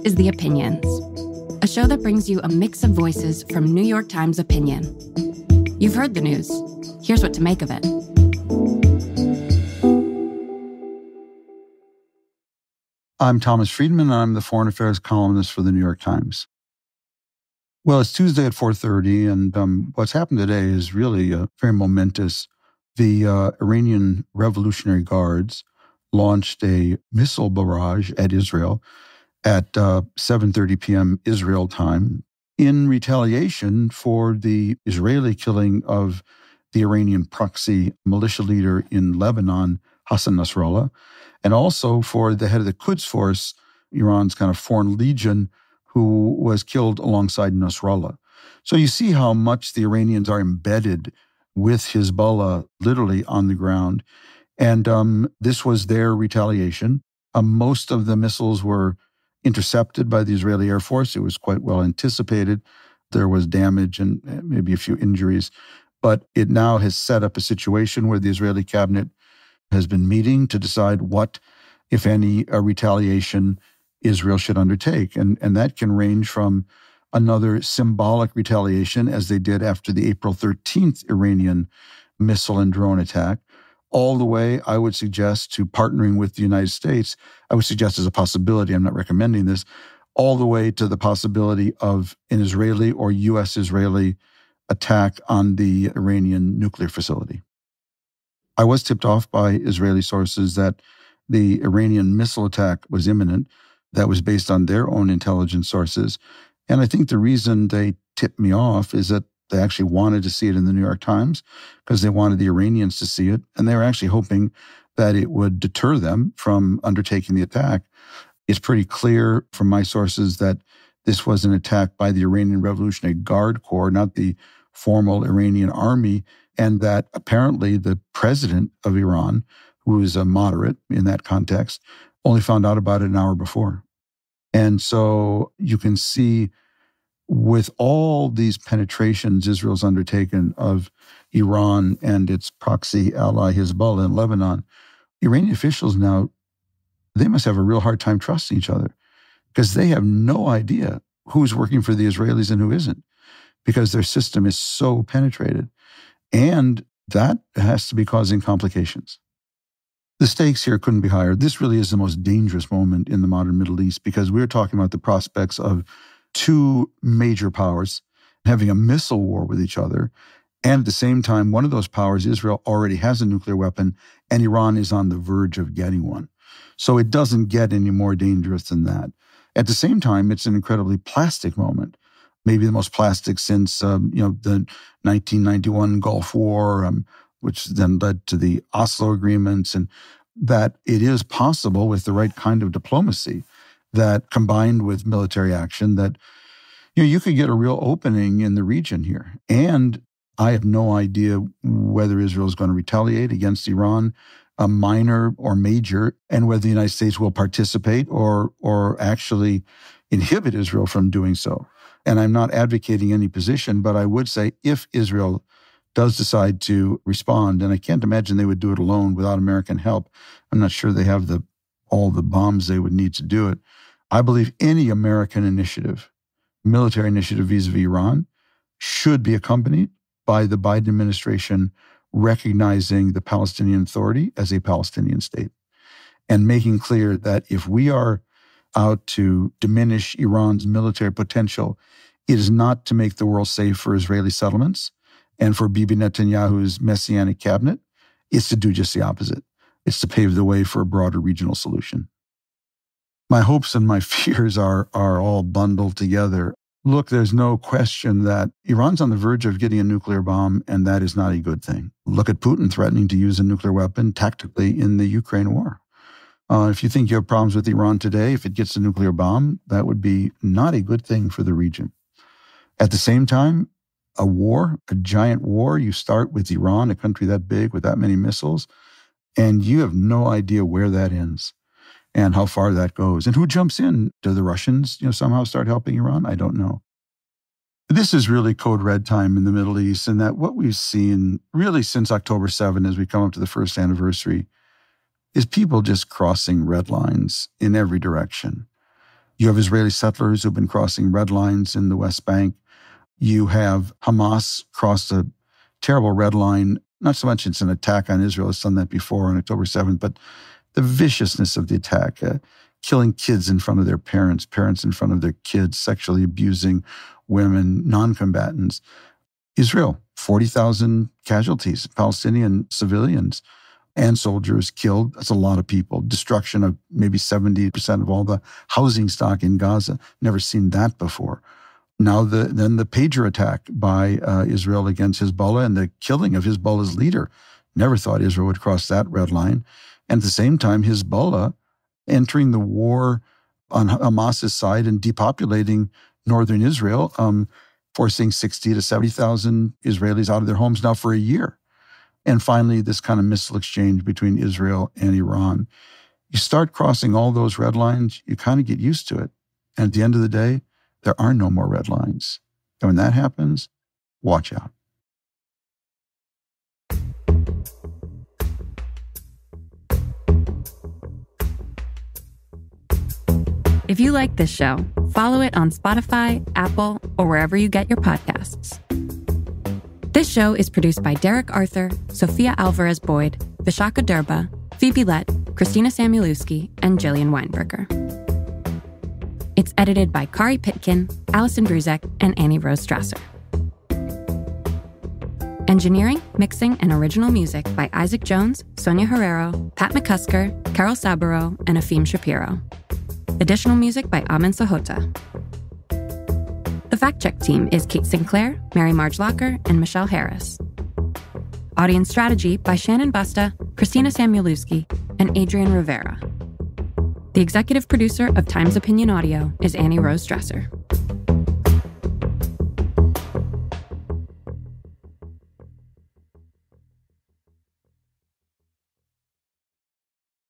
is The Opinions, a show that brings you a mix of voices from New York Times Opinion. You've heard the news. Here's what to make of it. I'm Thomas Friedman, and I'm the foreign affairs columnist for the New York Times. Well, it's Tuesday at 4:30, and what's happened today is really very momentous. The Iranian Revolutionary Guards launched a missile barrage at Israel at 7:30 p.m. Israel time in retaliation for the Israeli killing of the Iranian proxy militia leader in Lebanon, Hassan Nasrallah, and also for the head of the Quds Force, Iran's kind of foreign legion, who was killed alongside Nasrallah. So you see how much the Iranians are embedded with Hezbollah literally on the ground. And this was their retaliation. Most of the missiles were intercepted by the Israeli Air Force. It was quite well anticipated. There was damage and maybe a few injuries. But it now has set up a situation where the Israeli cabinet has been meeting to decide what, if any, retaliation Israel should undertake. And that can range from another symbolic retaliation, as they did after the April 13th Iranian missile and drone attack, all the way, I would suggest, to partnering with the United States. I would suggest as a possibility, I'm not recommending this, all the way to the possibility of an Israeli or U.S.-Israeli attack on the Iranian nuclear facility. I was tipped off by Israeli sources that the Iranian missile attack was imminent. That was based on their own intelligence sources. And I think the reason they tipped me off is that they actually wanted to see it in the New York Times because they wanted the Iranians to see it. And they were actually hoping that it would deter them from undertaking the attack. It's pretty clear from my sources that this was an attack by the Iranian Revolutionary Guard Corps, not the formal Iranian army, and that apparently the president of Iran, who is a moderate in that context, only found out about it an hour before. And so you can see with all these penetrations Israel's undertaken of Iran and its proxy ally Hezbollah in Lebanon, Iranian officials now, they must have a real hard time trusting each other because they have no idea who's working for the Israelis and who isn't, because their system is so penetrated. And that has to be causing complications. The stakes here couldn't be higher. This really is the most dangerous moment in the modern Middle East because we're talking about the prospects of two major powers having a missile war with each other. And at the same time, one of those powers, Israel, already has a nuclear weapon, and Iran is on the verge of getting one. So it doesn't get any more dangerous than that. At the same time, it's an incredibly plastic moment, maybe the most plastic since the 1991 Gulf War, which then led to the Oslo agreements, and that it is possible with the right kind of diplomacy that combined with military action that you could get a real opening in the region here. And I have no idea whether Israel is going to retaliate against Iran, a minor or major, and whether the United States will participate or actually inhibit Israel from doing so. And I'm not advocating any position, but I would say if Israel does decide to respond, and I can't imagine they would do it alone without American help. I'm not sure they have all the bombs they would need to do it. I believe any American initiative, military initiative vis-a-vis Iran, should be accompanied by the Biden administration recognizing the Palestinian Authority as a Palestinian state and making clear that if we are out to diminish Iran's military potential, it is not to make the world safe for Israeli settlements and for Bibi Netanyahu's messianic cabinet. It's to do just the opposite. It's to pave the way for a broader regional solution. My hopes and my fears are all bundled together. Look, there's no question that Iran's on the verge of getting a nuclear bomb, and that is not a good thing. Look at Putin threatening to use a nuclear weapon tactically in the Ukraine war. If you think you have problems with Iran today, if it gets a nuclear bomb, that would be not a good thing for the region. At the same time, a war, a giant war, you start with Iran, a country that big with that many missiles, and you have no idea where that ends and how far that goes. And who jumps in? Do the Russians, somehow start helping Iran? I don't know. This is really code red time in the Middle East, and that what we've seen really since October 7, as we come up to the first anniversary, is people just crossing red lines in every direction. You have Israeli settlers who've been crossing red lines in the West Bank. You have Hamas crossed a terrible red line. Not so much it's an attack on Israel. It's done that before on October 7th, but the viciousness of the attack, killing kids in front of their parents, parents in front of their kids, sexually abusing women, non-combatants. Israel, 40,000 casualties, Palestinian civilians and soldiers killed. That's a lot of people. Destruction of maybe 70% of all the housing stock in Gaza. Never seen that before. Now then the pager attack by Israel against Hezbollah and the killing of Hezbollah's leader. Never thought Israel would cross that red line. And at the same time, Hezbollah entering the war on Hamas's side and depopulating northern Israel, forcing 60 to 70,000 Israelis out of their homes now for a year. And finally, this kind of missile exchange between Israel and Iran. You start crossing all those red lines, you kind of get used to it. And at the end of the day, there are no more red lines. And when that happens, watch out. If you like this show, follow it on Spotify, Apple, or wherever you get your podcasts. This show is produced by Derek Arthur, Sophia Alvarez-Boyd, Vishaka Durba, Phoebe Lett, Christina Samuelewski, and Jillian Weinberger. It's edited by Kari Pitkin, Allison Bruzek, and Annie Rose Strasser. Engineering, mixing, and original music by Isaac Jones, Sonia Herrero, Pat McCusker, Carol Saburo, and Afim Shapiro. Additional music by Amin Sahota. The fact-check team is Kate Sinclair, Mary Marge Locker, and Michelle Harris. Audience strategy by Shannon Busta, Christina Samuelewski, and Adrian Rivera. The executive producer of Times Opinion Audio is Annie Rose Strasser.